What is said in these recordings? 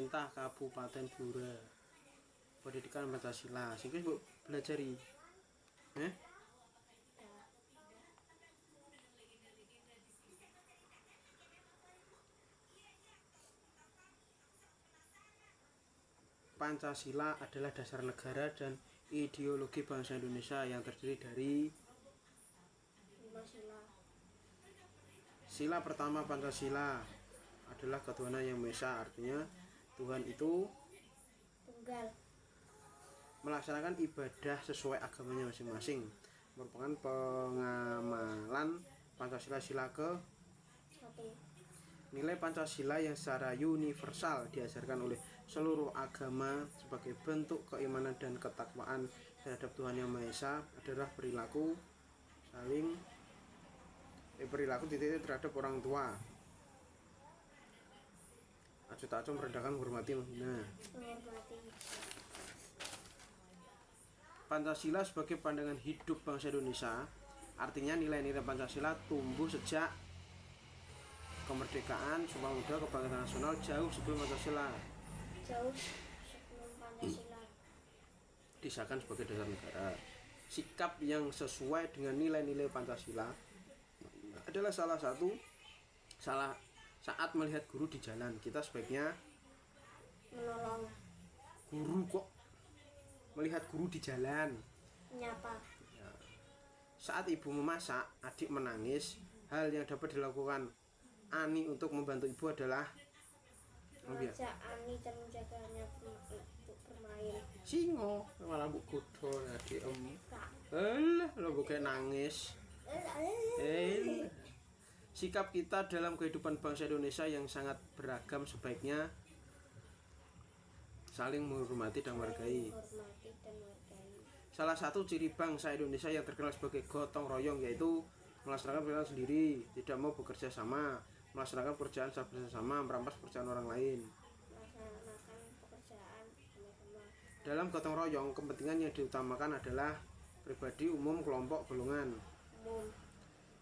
Pemerintah Kabupaten Blora. Pendidikan Pancasila. Sing wis mbok belajari. Pancasila adalah dasar negara dan ideologi bangsa Indonesia yang terdiri dari 5 sila. Sila pertama Pancasila adalah ketuhanan yang Maha Esa, artinya Tuhan itu Tunggal. melaksanakan ibadah sesuai agamanya masing-masing, merupakan pengamalan Pancasila sila ke 1. nilai Pancasila yang secara universal diajarkan oleh seluruh agama sebagai bentuk keimanan dan ketakwaan terhadap Tuhan Yang Maha Esa adalah perilaku titik terhadap orang tua. Acu tak acu merendahkan menghormati menghina. Menghormati. Pancasila sebagai pandangan hidup bangsa Indonesia, artinya nilai-nilai Pancasila tumbuh sejak kemerdekaan Sumpah Pemuda Kebangkitan Nasional jauh sebelum Pancasila Jauh sebelum Pancasila. disahkan sebagai dasar negara. Sikap yang sesuai dengan nilai-nilai Pancasila adalah saat melihat guru di jalan, kita sebaiknya Menolong. guru kok melihat guru di jalan. Menyapa. Saat ibu memasak, adik menangis, hal yang dapat dilakukan Ani untuk membantu ibu adalah Mengajak Ani dan menjaganya untuk bermain. Singo malah mbok godho adik Kak. Alah, lo bukan nangis. Sikap kita dalam kehidupan bangsa Indonesia yang sangat beragam sebaiknya saling menghormati dan menghargai. Menghormati dan menghargai. Salah satu ciri bangsa Indonesia yang terkenal sebagai gotong royong yaitu melaksanakan pekerjaan sendiri, tidak mau bekerja sama, melaksanakan pekerjaan bersama, merampas pekerjaan orang lain. Melaksanakan pekerjaan sama-sama. Dalam gotong royong, kepentingan yang diutamakan adalah pribadi, umum, kelompok, golongan. Umum.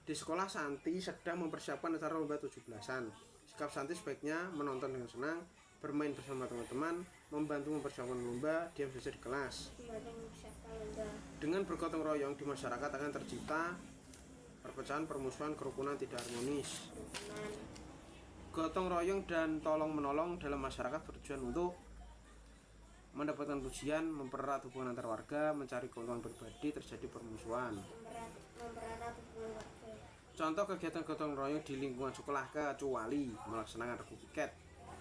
Di sekolah Santi sedang mempersiapkan acara lomba 17-an. Sikap Santi sebaiknya menonton dengan senang, bermain bersama teman-teman, membantu mempersiapkan lomba, diam saja di kelas. Membantu mempersiapkan lomba. Dengan bergotong royong di masyarakat akan tercipta perpecahan, permusuhan, kerukunan tidak harmonis. Kerukunan. Gotong royong dan tolong menolong dalam masyarakat bertujuan untuk mendapatkan pujian, mempererat hubungan antar warga, mencari keuntungan pribadi, terjadi permusuhan. Mempererat hubungan warga. Contoh kegiatan gotong royong di lingkungan sekolah kecuali melaksanakan regu piket,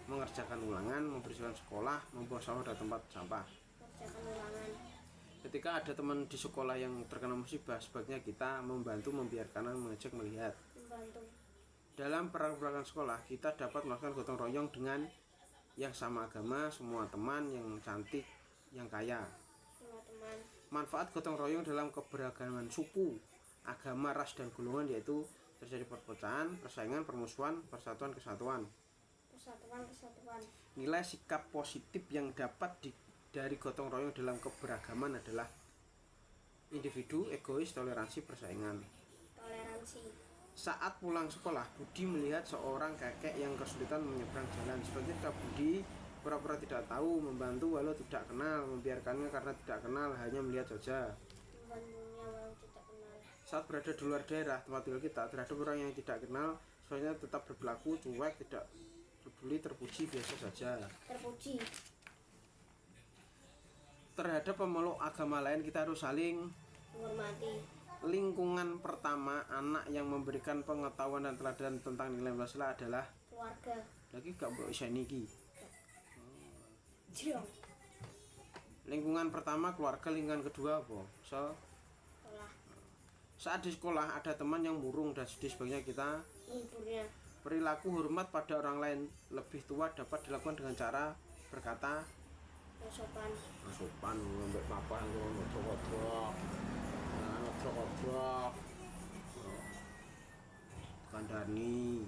mengerjakan ulangan, membersihkan sekolah, membuang sampah dari tempat sampah. Mengerjakan ulangan. Ketika ada teman di sekolah yang terkena musibah, sebaiknya kita membantu, membiarkan, mengajak, melihat. Membantu. Dalam perang-perangan sekolah, kita dapat melakukan gotong royong dengan yang sama agama, semua teman, yang cantik, yang kaya. Semua teman. Manfaat gotong royong dalam keberagaman suku, agama, ras, dan golongan yaitu terjadi perpecahan, persaingan, permusuhan, persatuan, kesatuan. Kesatuan. Nilai sikap positif yang dapat dari gotong royong dalam keberagaman adalah individu, egois, toleransi, persaingan. Toleransi. Saat pulang sekolah, Budi melihat seorang kakek yang kesulitan menyeberang jalan. Sebaliknya Budi pura-pura tidak tahu, membantu walau tidak kenal, membiarkannya karena tidak kenal, hanya melihat saja. Membantunya walau tidak kenal. Saat berada di luar daerah tempat tinggal kita, terhadap orang yang tidak kenal, sebaiknya tetap berperilaku cuek, tidak peduli, terpuji, biasa saja. Terpuji. Terhadap pemeluk agama lain, kita harus saling Menghormati. Lingkungan pertama anak yang memberikan pengetahuan dan teladan tentang nilai Pancasila adalah Keluarga. lagi gak mbok isa niki. Jong. Lingkungan pertama keluarga, lingkungan kedua apa? Sekolah. Saat di sekolah ada teman yang murung dan sedih, sebaiknya kita Menghiburnya. perilaku hormat pada orang lain lebih tua dapat dilakukan dengan cara berkata Sopan. sopan, ngambek papa ngobrol-ngobrol. Kandani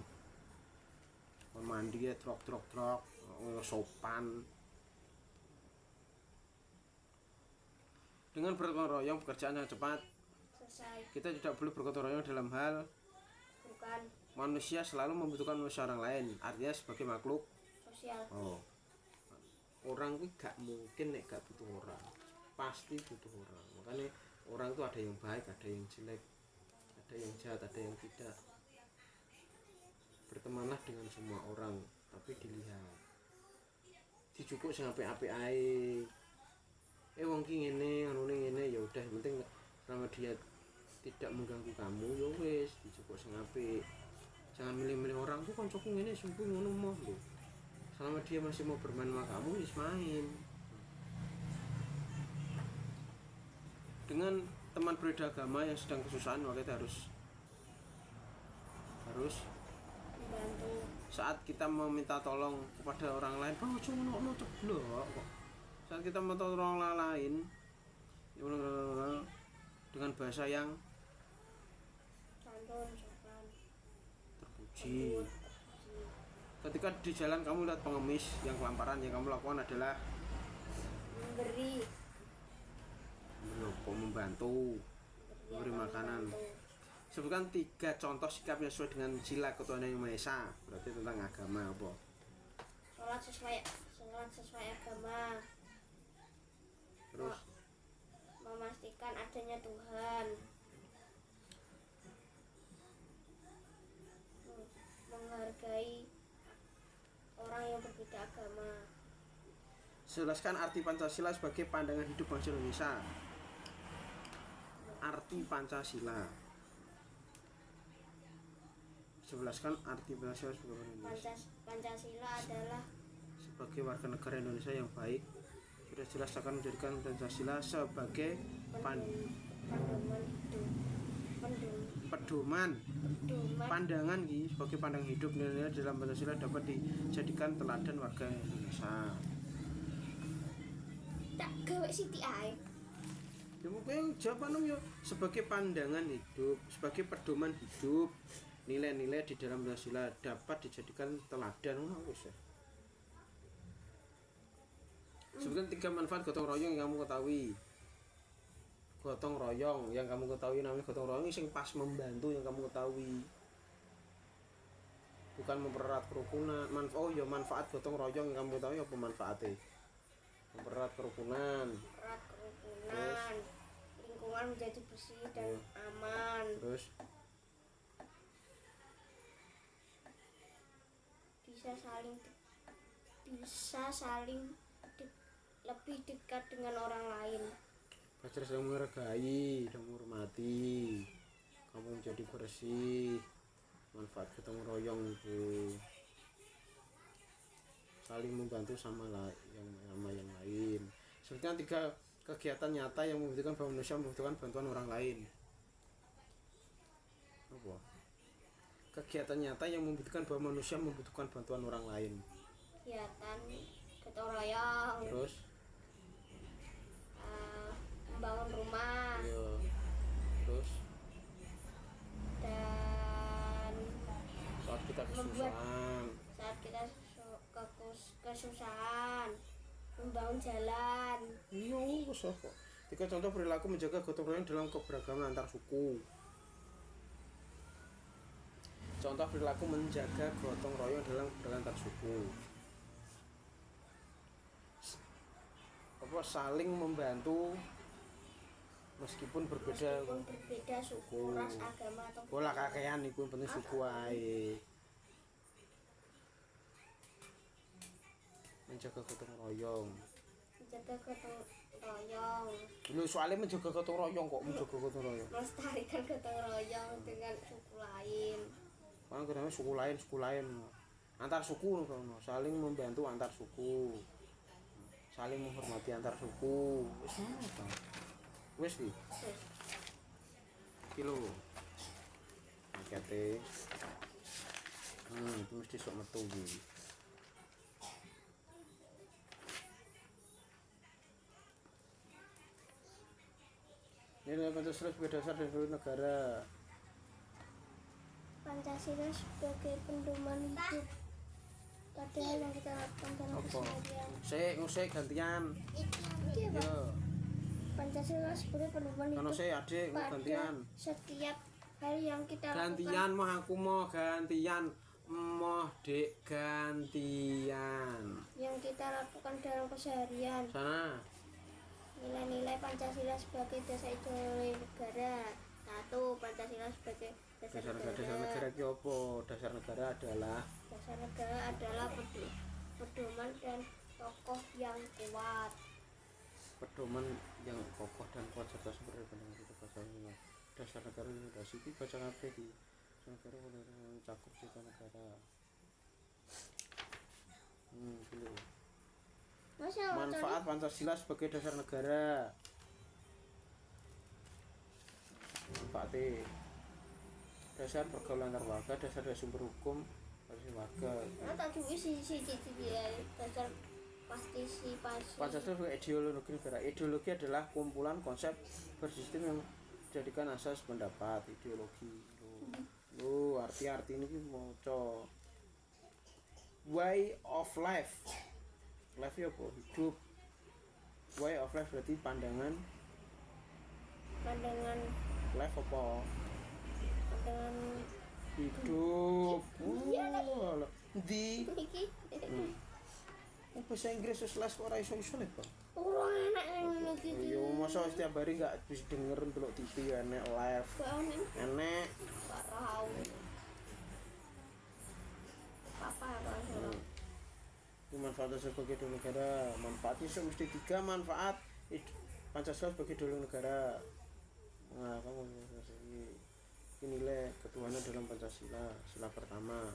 mandi ya trok sopan. Dengan bergotong royong pekerjaan yang cepat. Selesai. Kita tidak boleh bergotong royong dalam hal Bukan. manusia selalu membutuhkan manusia orang lain, artinya sebagai makhluk Sosial. orang kuwi gak mungkin nek gak butuh orang, pasti butuh orang. Makanya orang tuh ada yang baik, ada yang jelek, ada yang jahat, ada yang tidak. Bertemanlah dengan semua orang, tapi dilihat dijupuk sing apik-apik ae. Wong ki ngene, anune ngene, ya udah, yang penting selama dia tidak mengganggu kamu ya wis dijupuk sing apik. Jangan milih-milih orang tuh koncoku ngene sumpah ngono moh lho. Selama dia masih mau bermain sama kamu, wis main. Dengan teman berbeda agama yang sedang kesusahan, maka kita harus membantu. saat kita meminta tolong kepada orang lain, bang ojo ngono ceblok kok. Saat kita meminta tolong orang lain dengan bahasa yang Santun, sopan, terpuji. Ketika di jalan kamu lihat pengemis yang kelaparan, yang kamu lakukan adalah memberi, membantu, memberi makanan. Sebutkan 3 contoh sikap yang sesuai dengan sila ketuhanan yang Maha Esa. Berarti tentang agama apa? sholat sesuai agama, Terus memastikan adanya Tuhan, menghargai orang yang berbeda agama. jelaskan arti Pancasila sebagai pandangan hidup bangsa Indonesia. Arti Pancasila. Jelaskan arti Pancasila sebagai Indonesia. Pancasila adalah Sebagai warga negara Indonesia yang baik, sudah jelas akan menjadikan Pancasila sebagai pedoman hidup, pedoman pandangan sebagai pandangan hidup nilai dalam Pancasila dapat dijadikan teladan warga Indonesia. tak gawe siti ae. Ya mungkin jawabannya ya sebagai pandangan hidup, sebagai pedoman hidup, nilai-nilai di dalam Pancasila dapat dijadikan teladan. Wis ya. Sebutkan 3 manfaat gotong royong yang kamu ketahui. Gotong royong yang kamu ketahui, namanya gotong royong yang pas membantu yang kamu ketahui. Bukan mempererat kerukunan. Manfaat gotong royong yang kamu ketahui apa manfaatnya? Mempererat kerukunan. Terus, lingkungan menjadi bersih dan aman. Terus lebih dekat dengan orang lain. pacar sedang menghargai dan menghormati, kamu menjadi bersih. Manfaat gotong royong itu saling membantu sama yang lain. Sebutkan 3 kegiatan nyata yang membuktikan bahwa manusia membutuhkan bantuan orang lain. Apa? Kegiatan nyata yang membuktikan bahwa manusia membutuhkan bantuan orang lain. Kegiatan gotong royong. Terus Membangun rumah. iya. Terus Dan saat kita kesusahan membangun jalan. iya wis kok. 3 contoh perilaku menjaga gotong royong dalam keberagaman antar suku. Contoh perilaku menjaga gotong royong dalam keberagaman antar suku. Apa saling membantu meskipun berbeda Suku, ras, agama atau bola kakean iku yang penting suku ae. Menjaga gotong royong. menjaga gotong royong, Lho soalnya menjaga gotong royong kok menjaga gotong royong. melestarikan gotong royong dengan suku lain. Kan kadang suku lain. Antar suku ngono, saling membantu antar suku. Saling menghormati antar suku. Wis ngono ta. Wis iki. Kilo. Pakete. Itu mesti sok metu iki. Nilai Pancasila sebagai dasar dan seluruh negara. Pancasila sebagai pedoman hidup. Padahal yang kita lakukan dalam Apa? keseharian. Saya gantian. Iya, Pak. Yo. Pancasila sebagai pedoman Kono hidup saya adik pada gantian. setiap hal yang kita Gantian mah aku mau gantian. Moh dek gantian. Yang kita lakukan dalam keseharian. Sana. Nilai-nilai Pancasila sebagai dasar ideologi negara. 1. Pancasila sebagai dasar Dasar negara ki opo? Dasar negara adalah pedoman dan tokoh yang kuat. Pedoman yang kokoh dan kuat serta sumber dari pandangan kita bahasa lingkungan. Dasar negara Indonesia iki baca kabeh iki. Negara mencakup cita negara. Dulu. Manfaat Pancasila sebagai dasar negara. Manfaatnya dasar pergaulan antar warga, dasar dari sumber hukum dari warga. Tadi dasar partisipasi. Pancasila sebagai ideologi negara. Ideologi adalah kumpulan konsep bersistem yang dijadikan asas pendapat. Ideologi. Arti ini maca way of life. Life ya apa? Hidup. Way of life berarti pandangan life apa? Pandangan Hidup. Di iki bahasa Inggris wis les kok ora iso-iso nek, Bang. ora enak ngono iki. Yo masa setiap hari enggak bisa denger ndelok TV enek live. Enek. Parau. Apa? Manfaat sebagai ideologi negara. Manfaatnya mesti 3 manfaat Pancasila sebagai ideologi negara. Nah, kamu ini nilai ketuhanan dalam Pancasila. Sila pertama.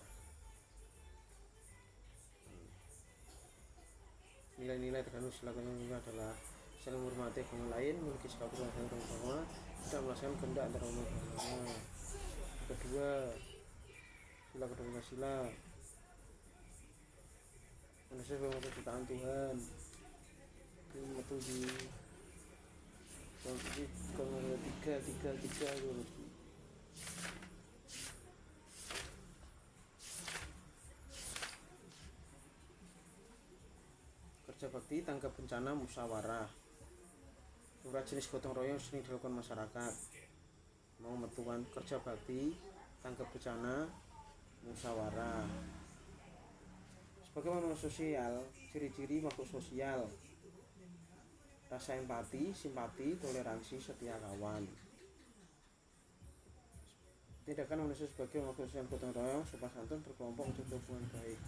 Nilai-nilai terkandung sila kedua adalah saling menghormati agama lain, memiliki sikap berbeda bersama, tidak melaksanakan kehendak antara umat beragama. Kedua, sila kedua Pancasila. Manusia sebagai ciptaan Tuhan. Itu di kalau tiga kerja bakti tanggap bencana musyawarah. Beberapa jenis gotong royong sering dilakukan masyarakat. Mau metuan kerja bakti tanggap bencana musyawarah. Sebagai manusia sosial, ciri-ciri makhluk sosial: rasa empati, simpati, toleransi, setia kawan. Tindakan manusia sebagai makhluk sosial gotong royong, sopan santun, berkelompok untuk hubungan baik.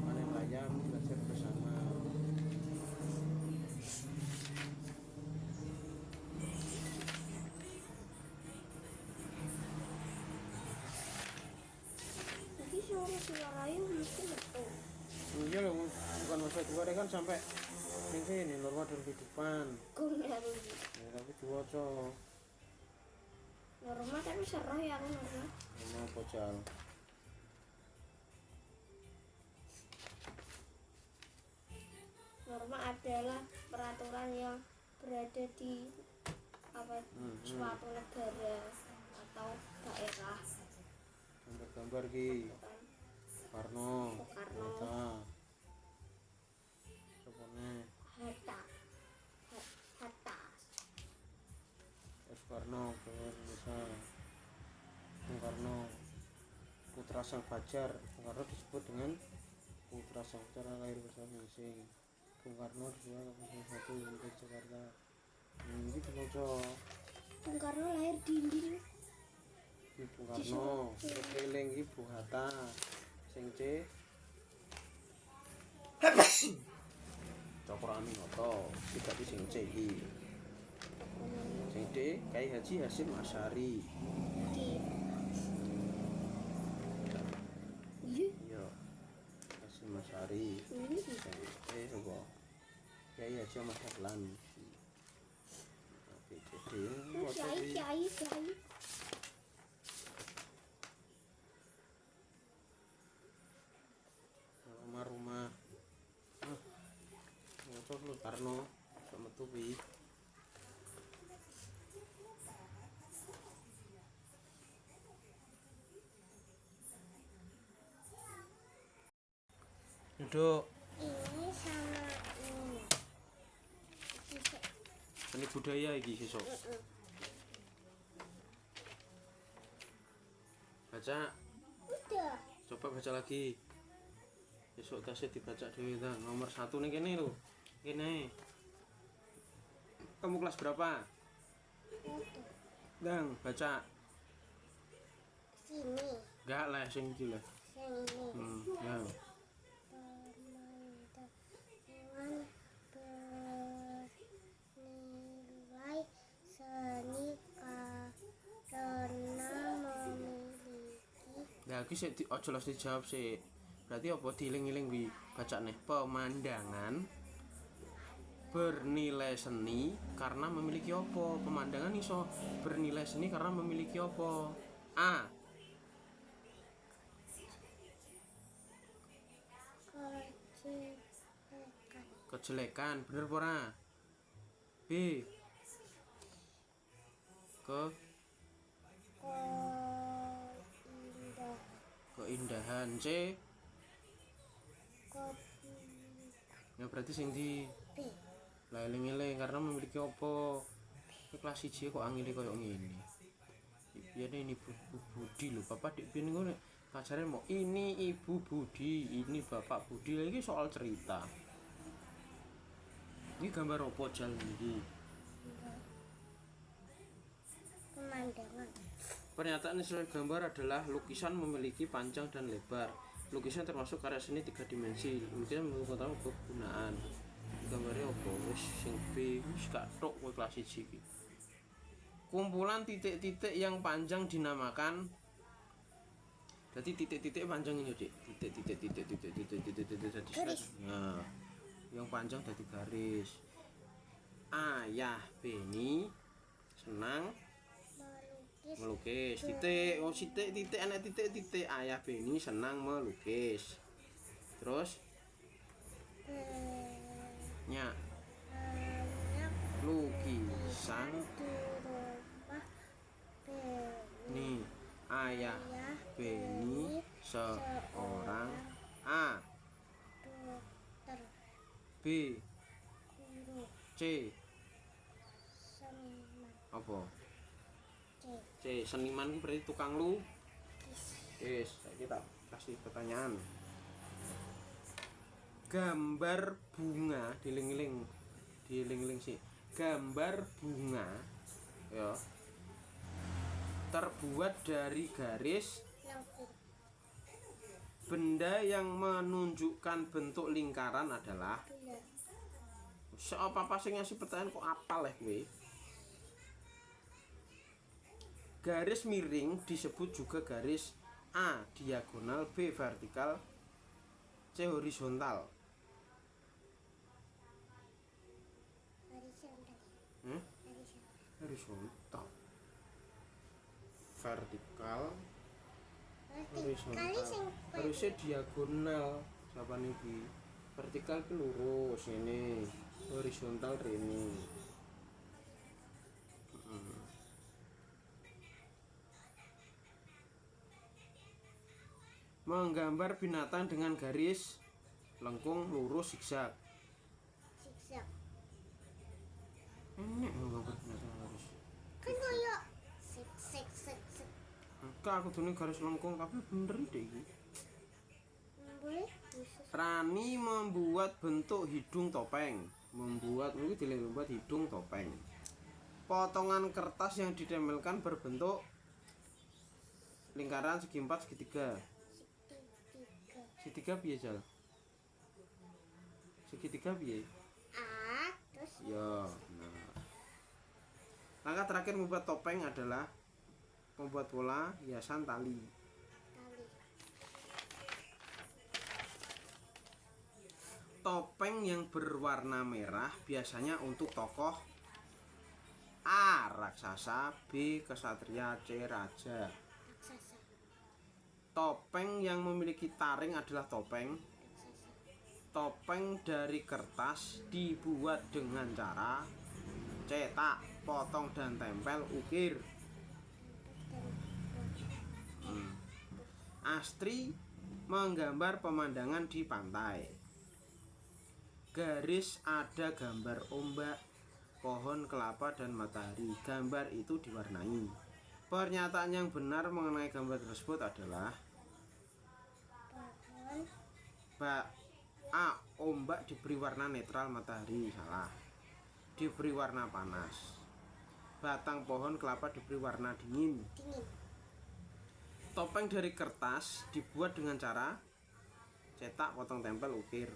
Panen ayam, belajar bersama. Jadi suara ayu mesti metu. Iya loh, bukan masa dua kan sampai ini norma dan kehidupan. Gunar. Ya, tapi dua cok. Norma kan serah ya aku norma. Norma pojal. Norma adalah peraturan yang berada di suatu negara atau daerah. Gambar-gambar ki. Soekarno. Hatta. Soponé. Hatta. Soekarno, Indonesia. Soekarno, putra sang fajar. Soekarno disebut dengan putra sang fajar lahir bersama Ningsing. Soekarno disebut sebagai satu di Jakarta. Ini dibaca. Soekarno lahir di Inding. Soekarno, keling Ibu Hatta. Sing C Cokro Aminoto, tidak di sing C iki. Sing D Kyai Haji Hasyim Asy'ari. Iya. Hasyim Asy'ari. Sing E sapa? Kyai Haji Ahmad Dahlan. Oke, jadi Kiai. rumah motor lu Karno sama tubi duduk Ini sama ini. seni budaya iki sesuk baca. Udah. Coba baca lagi. Besok tasnya dibaca dhewe ta. Nomor 1 ning kene lho. Kene. Kamu kelas berapa? Satu. Dang, baca. Sini. Enggak lah sing iki lah. Yang ini. Ya. Pemandangan bernilai seni karena memiliki Lah iki sik aja les dijawab sik. Berarti apa dieling-eling wi bacane pemandangan bernilai seni karena memiliki apa? Pemandangan iso bernilai seni karena memiliki apa? A. kejelekan. Kejelekan, bener apa ora? B. Keindahan. Keindahan. C. Ya berarti sing di B. lah eling-eling karena memiliki apa? Ini kelas 1 kok angile koyo ngene. Biyen ini Ibu Budi lho, Bapak dik ben ngono. Pelajaran mau ini Ibu Budi, ini Bapak Budi. Lah iki soal cerita. Ini gambar apa jal iki? Pemandangan. Pernyataan sesuai gambar adalah lukisan memiliki panjang dan lebar. Lukisan termasuk karya seni 3 dimensi. Lukisan menggunakan kegunaan. Gambarnya apa? Wis sing B wis gak tok kowe kelas 1 iki. Kumpulan titik-titik yang panjang dinamakan. Jadi titik-titik panjang ini, Dik. Titik-titik Garis. Nah, yang panjang jadi garis. Ayah Beni senang melukis. Titik, oh titik anak titik. Ayah Beni senang melukis. Terus nya Banyak lukisan di rumah Beni. nih ayah Beni seorang A. Dokter, B. guru, C. seniman. Apa? C. C. Seniman itu berarti tukang lu. Kis. Yes, kita kasih pertanyaan. Gambar bunga dieling-eling sih. Gambar bunga ya terbuat dari garis. Lengkung. Benda yang menunjukkan bentuk lingkaran adalah. Bulan. Apa sing ngasih pertanyaan kok apal ya kowe? Garis miring disebut juga garis A diagonal, B vertikal, C horizontal. Horizontal. Horizontal. Horizontal. Vertikal, Vertikal sing harusnya diagonal. Siapa niki? Vertikal ki lurus ini, horizontal rene. Menggambar binatang dengan garis lengkung, lurus, zigzag. zigzag. Enak menggambar binatang garis. Kan koyo sik. Enggak, aku tuh garis lengkung tapi bener deh iki. Boleh khusus. Rani membuat bentuk hidung topeng. Membuat hidung topeng. Potongan kertas yang ditempelkan berbentuk lingkaran, segi 4, segitiga. Segitiga piye, Jal? Segitiga piye? A terus Ya, nah. Langkah terakhir membuat topeng adalah membuat pola hiasan tali. tali. Topeng yang berwarna merah biasanya untuk tokoh A. Raksasa, B. Kesatria, C. Raja. Raksasa. Topeng yang memiliki taring adalah topeng. Raksasa. Topeng dari kertas dibuat dengan cara cetak, potong dan tempel, ukir. Astri menggambar pemandangan di pantai. Garis ada gambar ombak, pohon kelapa dan matahari. Gambar itu diwarnai. Pernyataan yang benar mengenai gambar tersebut adalah Pohon. A. Ombak diberi warna netral matahari. Salah. Diberi warna panas. Batang pohon kelapa diberi warna dingin. Dingin. Topeng dari kertas dibuat dengan cara cetak, potong, tempel, ukir.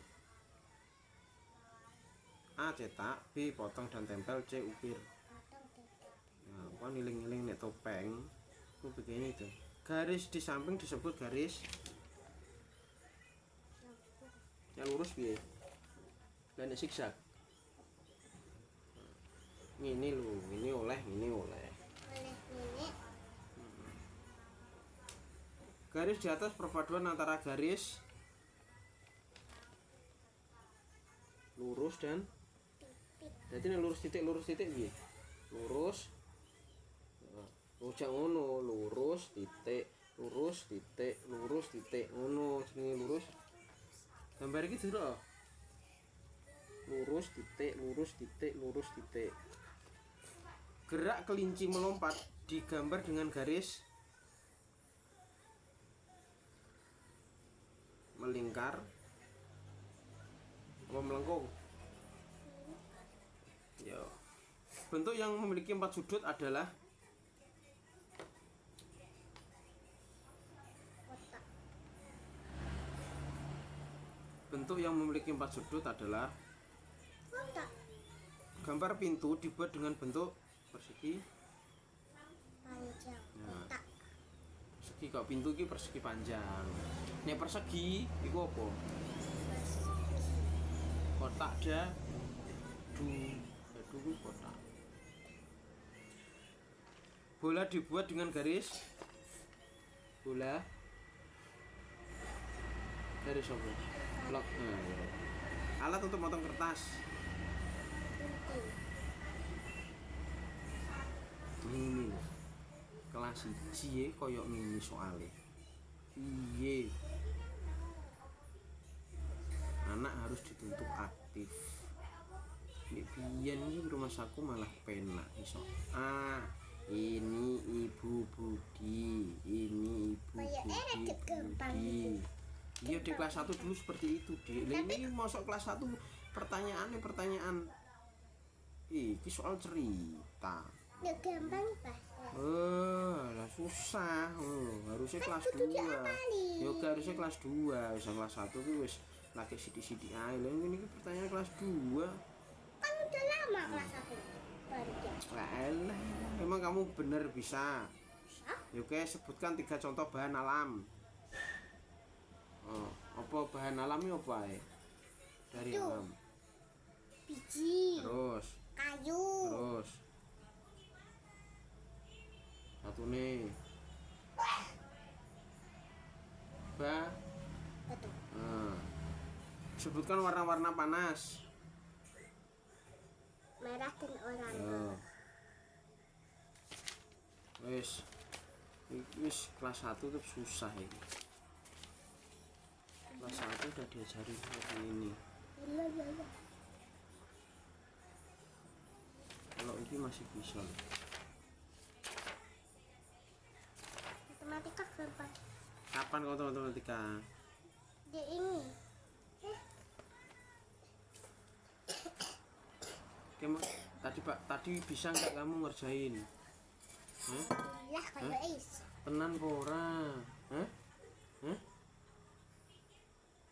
A. Cetak. B. Potong dan tempel. C. Ukir. Potong tetap. Nah, kok niling-niling nek topeng itu begini tuh. Garis di samping disebut garis yang lurus piye? Lah nek zigzag. Ini lho, ini oleh, ini oleh. Oleh nenek. Garis di atas perpaduan antara garis lurus dan Titik. jadi ini lurus titik piye? Lurus. Ojak ngono, lurus titik, lurus titik, lurus titik ngono jenenge lurus. Gambar iki lho. Lurus titik, lurus titik, lurus titik. Gerak kelinci melompat digambar dengan garis melingkar apa melengkung. Yo. Bentuk yang memiliki 4 sudut adalah Kotak. bentuk yang memiliki 4 sudut adalah Kotak. gambar pintu dibuat dengan bentuk persegi. Panjang. Nah. Kotak. Persegi kok pintu iki persegi panjang. Nek persegi iku apa? Kotak dadu kotak. Bola dibuat dengan garis bola garis apa? Blok. Nah, ya. Alat untuk motong kertas. Gunting. Ini kelas 1 koyok mini soalnya. Iye. Anak harus dituntut aktif. Nek biyen iki rumah saku malah penak iso. Ini Ibu Budi, ini Ibu Budi. Iya di kelas 1 dulu seperti itu, Dik. Lah ini masuk kelas 1 pertanyaan iki soal cerita. Nek gampang pas. Lah susah. Harusnya kelas 2. Yo harusnya kelas 2, wis kelas 1 ki wis lagi sithik-sithik ae. Lah ini pertanyaan kelas 2. Kan udah lama kelas 1. Baru dia. Lah elah, emang kamu bener bisa? Bisa. Yo sebutkan 3 contoh bahan alam. Apa bahan alamnya apa ya? Dari Itu. alam. Biji. Terus, Kayu. satu nih. Betul. Sebutkan warna-warna panas. Merah dan oranye. Yo. Wis kelas 1 tuh susah ini. Kelas 1 udah diajari seperti ini. Iya. Kalau ini masih bisa. Matematika gampang. Kapan kau tahu matematika? Dia ini. Tadi bisa nggak kamu ngerjain? Lah kayak is. Tenan apa ora?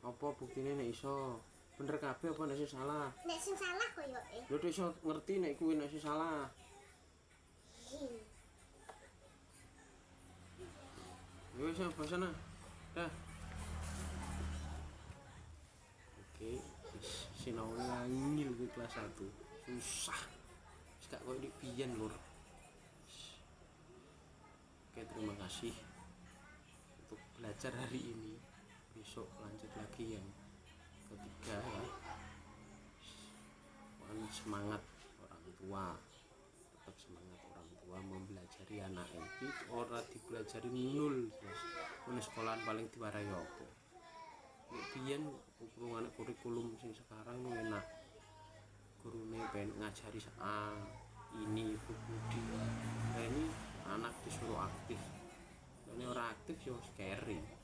Apa buktine nek iso? Bener kabeh apa nek sing salah? Nek sing salah koyo Lho nek iso ngerti nek kuwi nek sing salah. Yo wis sana. Dah. Oke, sinau ngil ke kelas 1. Susah. Wis gak koyo dik biyen lur. Oke, terima kasih untuk belajar hari ini. Besok lanjut lagi yang ketiga ya. Semangat orang tua, tetap semangat orang tua mempelajari anak ini. Orang dipelajari nul, terus sekolahan paling diwarai apa? Biyen kurikulum sing sekarang enak. Gurune pengen ngajari ini Ibu Budi. Nah, ini anak disuruh detektif yo scary